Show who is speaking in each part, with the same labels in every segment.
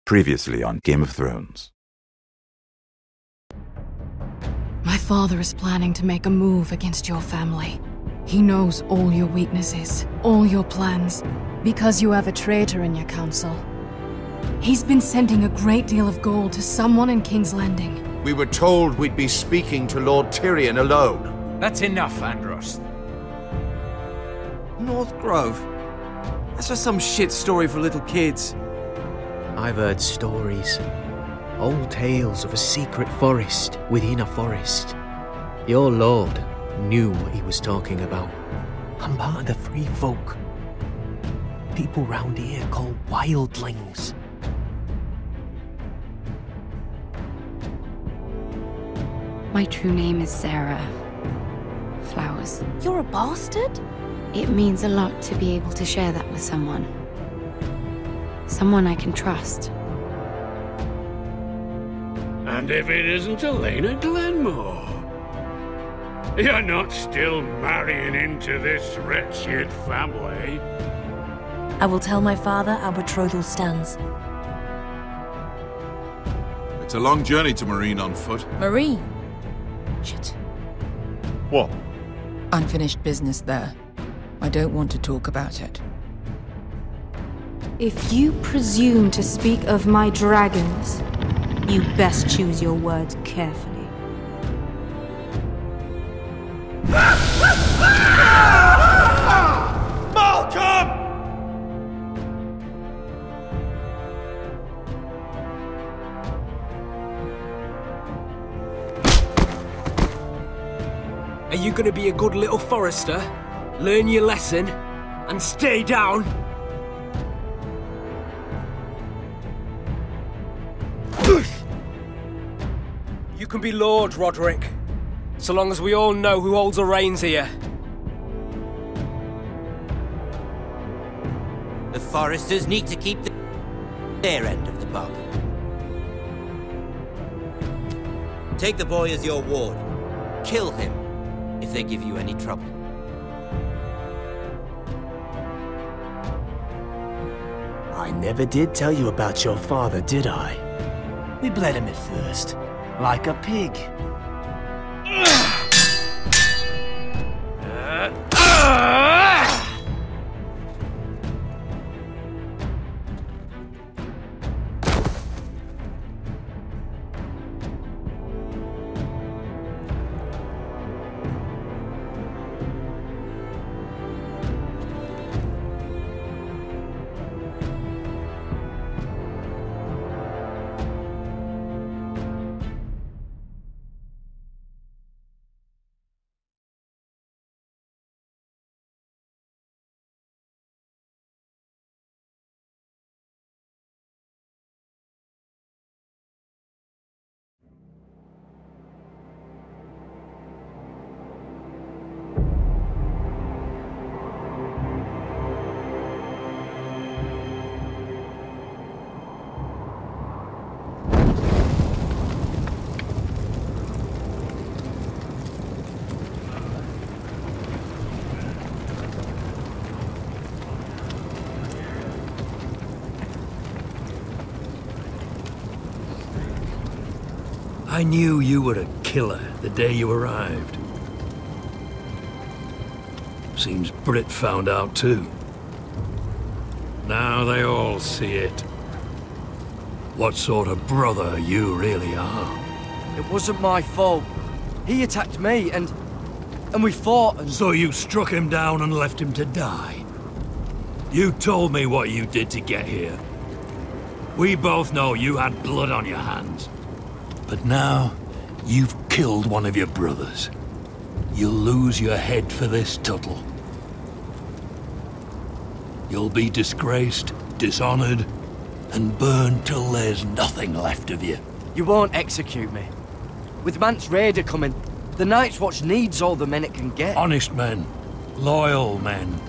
Speaker 1: Previously on Game of Thrones.
Speaker 2: My father is planning to make a move against your family. He knows all your weaknesses, all your plans, because you have a traitor in your council. He's been sending a great deal of gold to someone in King's Landing.
Speaker 3: We were told we'd be speaking to Lord Tyrion alone.
Speaker 4: That's enough, Andros.
Speaker 5: North Grove? That's just some shit story for little kids.
Speaker 6: I've heard stories. Old tales of a secret forest within a forest. Your lord knew what he was talking about. I'm part of the free folk. People round here call wildlings.
Speaker 7: My true name is Sarah Flowers.
Speaker 8: You're a bastard?
Speaker 7: It means a lot to be able to share that with someone. Someone I can trust.
Speaker 9: And if it isn't Elena Glenmore? You're not still marrying into this wretched family?
Speaker 8: I will tell my father our betrothal stands.
Speaker 10: It's a long journey to Marine on foot.
Speaker 8: Marine? Shit.
Speaker 10: What?
Speaker 11: Unfinished business there. I don't want to talk about it.
Speaker 8: If you presume to speak of my dragons, you best choose your words carefully.
Speaker 3: Malcolm!
Speaker 5: Are you gonna be a good little forester? Learn your lesson and stay down? You can be Lord, Roderick, so long as we all know who holds the reins here.
Speaker 12: The foresters need to keep their end of the bargain. Take the boy as your ward. Kill him if they give you any trouble.
Speaker 6: I never did tell you about your father, did I? We bled him at first, like a pig.
Speaker 9: I knew you were a killer the day you arrived. Seems Britt found out too. Now they all see it. What sort of brother you really are.
Speaker 5: It wasn't my fault. He attacked me and we fought and...
Speaker 9: So you struck him down and left him to die? You told me what you did to get here. We both know you had blood on your hands. But now, you've killed one of your brothers. You'll lose your head for this, Tuttle. You'll be disgraced, dishonored, and burned till there's nothing left of you.
Speaker 5: You won't execute me. With Mance Raider coming, the Night's Watch needs all the men it can get.
Speaker 9: Honest men, loyal men,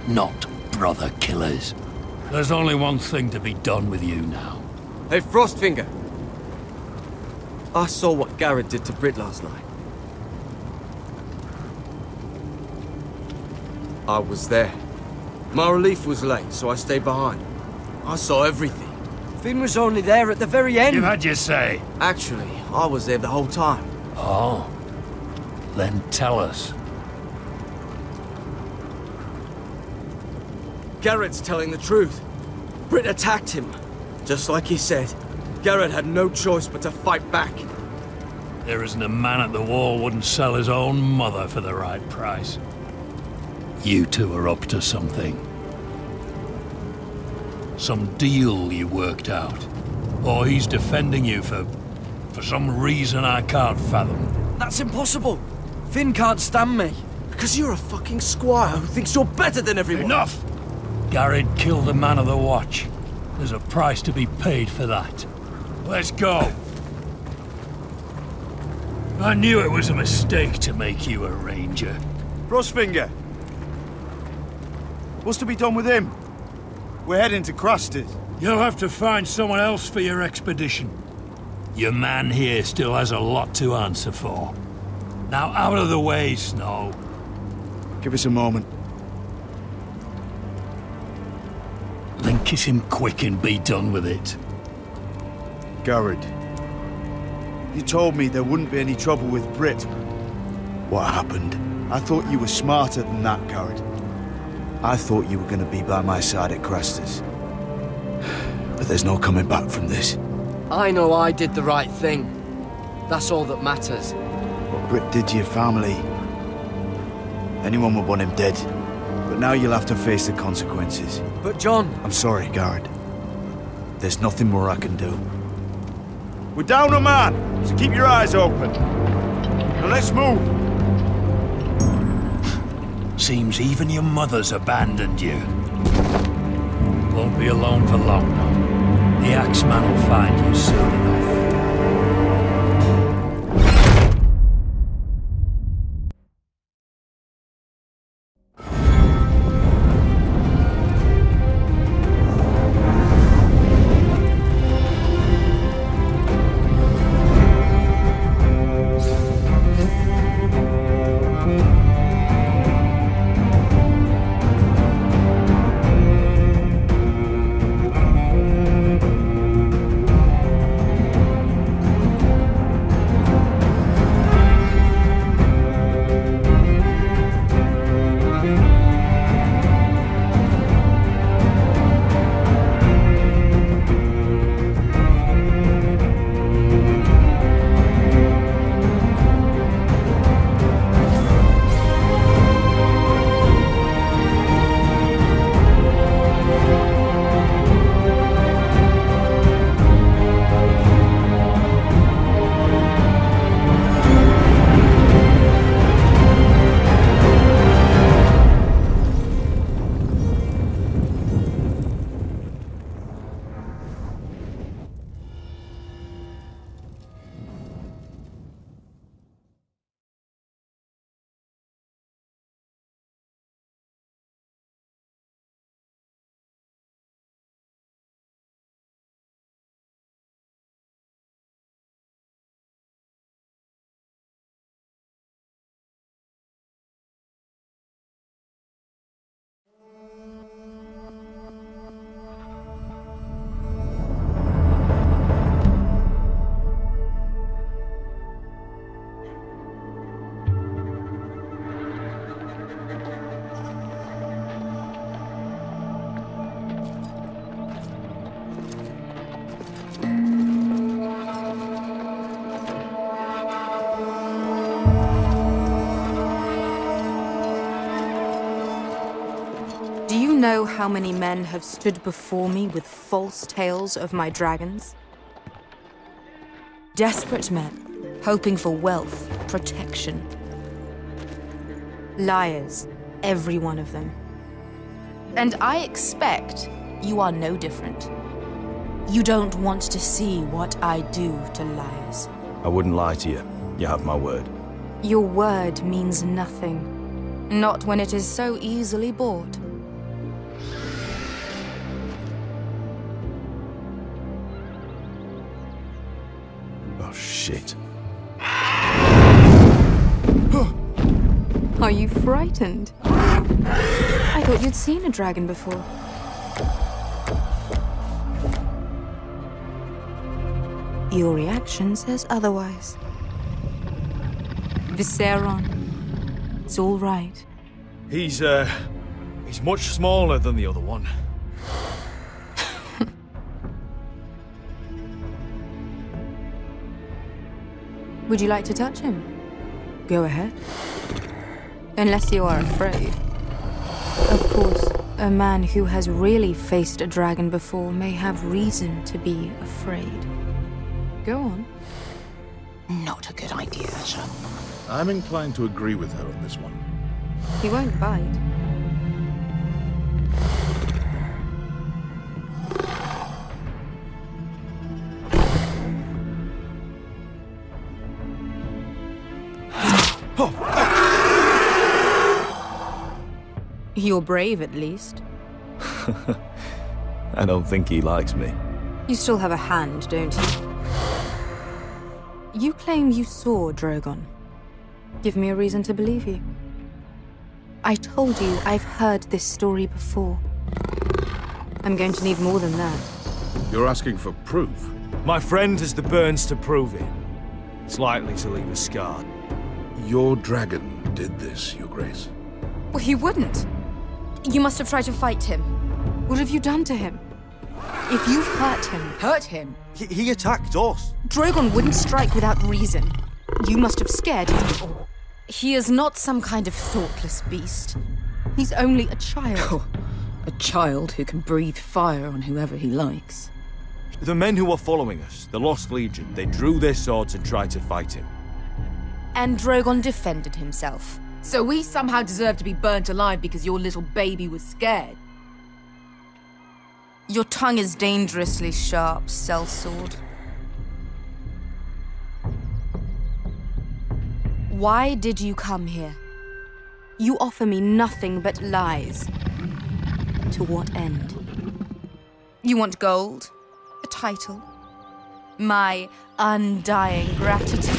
Speaker 9: not brother killers. There's only one thing to be done with you now.
Speaker 5: Hey, Frostfinger. I saw what Garrett did to Britt last night. I was there. My relief was late, so I stayed behind. I saw everything. Finn was only there at the very end.
Speaker 9: You've had your say.
Speaker 5: Actually, I was there the whole time.
Speaker 9: Oh. Then tell us.
Speaker 5: Garrett's telling the truth. Britt attacked him. Just like he said. Garrett had no choice but to fight back.
Speaker 9: There isn't a man at the wall wouldn't sell his own mother for the right price. You two are up to something. Some deal you worked out. Or he's defending you for some reason I can't fathom.
Speaker 5: That's impossible. Finn can't stand me. Because you're a fucking squire who thinks you're better than everyone.
Speaker 9: Enough! Garrett killed a man of the watch. There's a price to be paid for that. Let's go. I knew it was a mistake to make you a ranger.
Speaker 4: Frostfinger! What's to be done with him? We're heading to Crusted.
Speaker 9: You'll have to find someone else for your expedition. Your man here still has a lot to answer for. Now out of the way, Snow.
Speaker 4: Give us a moment.
Speaker 9: Then kiss him quick and be done with it.
Speaker 4: Garrett, you told me there wouldn't be any trouble with Britt. What happened? I thought you were smarter than that, Garrett. I thought you were going to be by my side at Crestus. But there's no coming back from this.
Speaker 5: I know I did the right thing. That's all that matters.
Speaker 4: What Britt did to your family, anyone would want him dead. But now you'll have to face the consequences.
Speaker 5: But John...
Speaker 4: I'm sorry, Garrett. There's nothing more I can do. We're down a man, so keep your eyes open. Now let's move.
Speaker 9: Seems even your mother's abandoned you. Won't be alone for long now. The Axeman will find you soon enough.
Speaker 8: Do you know how many men have stood before me with false tales of my dragons? Desperate men, hoping for wealth, protection. Liars, every one of them. And I expect you are no different. You don't want to see what I do to liars.
Speaker 13: I wouldn't lie to you. You have my word.
Speaker 8: Your word means nothing. Not when it is so easily bought.
Speaker 13: Oh, shit.
Speaker 8: Are you frightened? I thought you'd seen a dragon before. Your reaction says otherwise. Visceron. It's all right.
Speaker 4: He's much smaller than the other one.
Speaker 8: Would you like to touch him? Go ahead. Unless you are afraid. Of course, a man who has really faced a dragon before may have reason to be afraid. Go on.
Speaker 11: Not a good idea, Asher.
Speaker 10: I'm inclined to agree with her on this one.
Speaker 8: He won't bite. You're brave, at least.
Speaker 13: I don't think he likes me.
Speaker 8: You still have a hand, don't you? You claim you saw Drogon. Give me a reason to believe you. I told you I've heard this story before. I'm going to need more than that.
Speaker 10: You're asking for proof?
Speaker 4: My friend has the burns to prove it. It's likely to leave a scar.
Speaker 10: Your dragon did this, Your Grace.
Speaker 8: Well, he wouldn't. You must have tried to fight him. What have you done to him? If you've hurt him...
Speaker 11: Hurt him?
Speaker 4: He attacked us.
Speaker 8: Drogon wouldn't strike without reason. You must have scared him. He is not some kind of thoughtless beast. He's only a child.
Speaker 11: Oh, a child who can breathe fire on whoever he likes.
Speaker 4: The men who were following us, the Lost Legion, they drew their swords and tried to fight him.
Speaker 8: And Drogon defended himself.
Speaker 11: So we somehow deserve to be burnt alive because your little baby was scared?
Speaker 8: Your tongue is dangerously sharp, sellsword. Why did you come here? You offer me nothing but lies. To what end? You want gold? A title? My undying gratitude?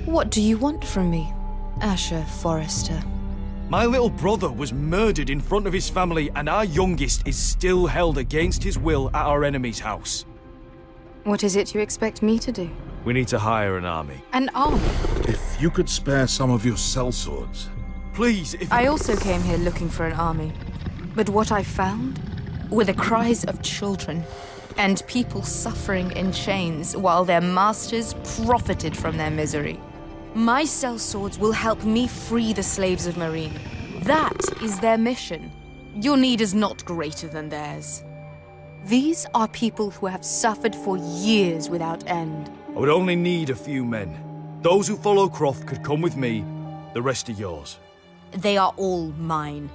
Speaker 8: What do you want from me, Asher Forrester?
Speaker 4: My little brother was murdered in front of his family, and our youngest is still held against his will at our enemy's house.
Speaker 8: What is it you expect me to do?
Speaker 4: We need to hire an army.
Speaker 8: An army?
Speaker 10: If you could spare some of your sellswords.
Speaker 4: Please, if...
Speaker 8: I also came here looking for an army. But what I found were the cries of children and people suffering in chains while their masters profited from their misery. My sellswords will help me free the slaves of Meereen. That is their mission. Your need is not greater than theirs. These are people who have suffered for years without end.
Speaker 4: I would only need a few men. Those who follow Croft could come with me, the rest are yours.
Speaker 8: They are all mine.